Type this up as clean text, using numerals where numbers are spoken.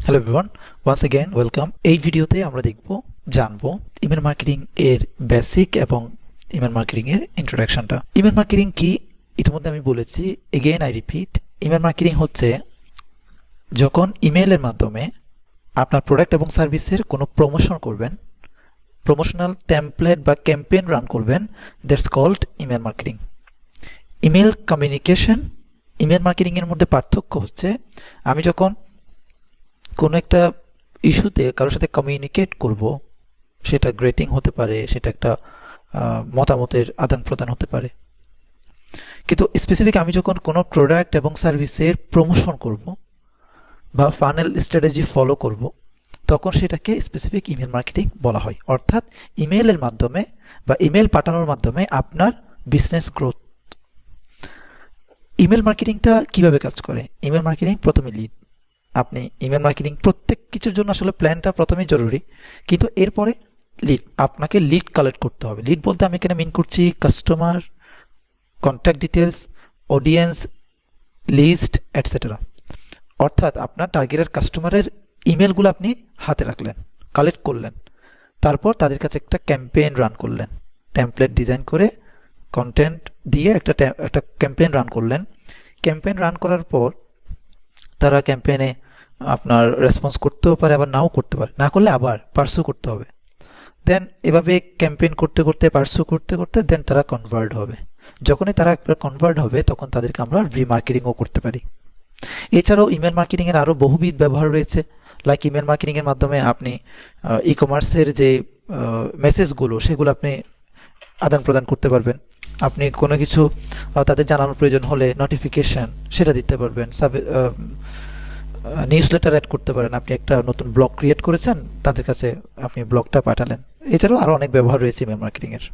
Hello everyone, once again welcome. এই ভিডিওতে আমরা জানবো ইমেল মার্কেটিং এর বেসিক এবং ইমেল মার্কেটিং এর ইন্ট্রোডাকশনটা। ইমেল মার্কেটিং কি ইতিমধ্যে আমি বলেছি, again I repeat. Email marketing হচ্ছে যখন ইমেলের মাধ্যমে আপনার প্রোডাক্ট এবং সার্ভিসের কোনো প্রমোশন করবেন, প্রমোশনাল টেমপ্লেট বা ক্যাম্পেইন রান করবেন, that's called email marketing. Email communication, email marketing এর মধ্যে পার্থক্য হচ্ছে আমি যখন কোনো একটা ইস্যুতে কারোর সাথে কমিউনিকেট করব, সেটা গ্রেটিং হতে পারে, সেটা একটা মতামতের আদান প্রদান হতে পারে, কিন্তু স্পেসিফিক আমি যখন কোনো প্রোডাক্ট এবং সার্ভিসের প্রমোশন করব বা ফানেল স্ট্র্যাটেজি ফলো করব, তখন সেটাকে স্পেসিফিক ইমেল মার্কেটিং বলা হয়। অর্থাৎ ইমেলের মাধ্যমে বা ইমেল পাঠানোর মাধ্যমে আপনার বিজনেস গ্রোথ। ইমেল মার্কেটিংটা কিভাবে কাজ করে? ইমেল মার্কেটিং প্রথমে লিড। আপনি ইমেল মার্কেটিং প্রত্যেক কিছুর জন্য আসলে প্ল্যানটা প্রথমেই জরুরি, কিন্তু এরপরে লিড, আপনাকে লিড কালেক্ট করতে হবে। লিড বলতে আমি এখানে মিন করছি customer, contact details, audience, list etcetera. অর্থাৎ আপনার টার্গেটের কাস্টমারের ইমেলগুলো আপনি হাতে রাখলেন, কালেক্ট করলেন, তারপর তাদের কাছে একটা ক্যাম্পেইন রান করলেন, টেমপ্লেট ডিজাইন করে কন্টেন্ট দিয়ে একটা ক্যাম্পেইন রান করলেন। ক্যাম্পেইন রান করার পর তারা ক্যাম্পেইনে আপনার রেসপন্স করতেও পারে, আবার নাও করতে পারে, না করলে আবার পার্সু করতে হবে। দেন এভাবে ক্যাম্পেইন করতে করতে, পার্সু করতে করতে দেন তারা কনভার্ট হবে। যখনই তারা একবার কনভার্ট হবে তখন তাদেরকে আমরা রিমার্কেটিংও করতে পারি। এছাড়াও ইমেল মার্কেটিংয়ের আরও বহুবিধ ব্যবহার রয়েছে। লাইক ইমেল মার্কেটিংয়ের মাধ্যমে আপনি ই কমার্সের যে মেসেজগুলো সেগুলো আপনি আদান প্রদান করতে পারবেন। আপনি কোনো কিছু তাদের জানানোর প্রয়োজন হলে নোটিফিকেশন সেটা দিতে পারবেন। নিউজলেটার অ্যাড করতে পারেন। আপনি একটা নতুন ব্লগ ক্রিয়েট করেছেন, তাদের কাছে আপনি ব্লগটা পাঠালেন। এছাড়াও আরও অনেক ব্যবহার রয়েছে ইমেল মার্কেটিংয়ের।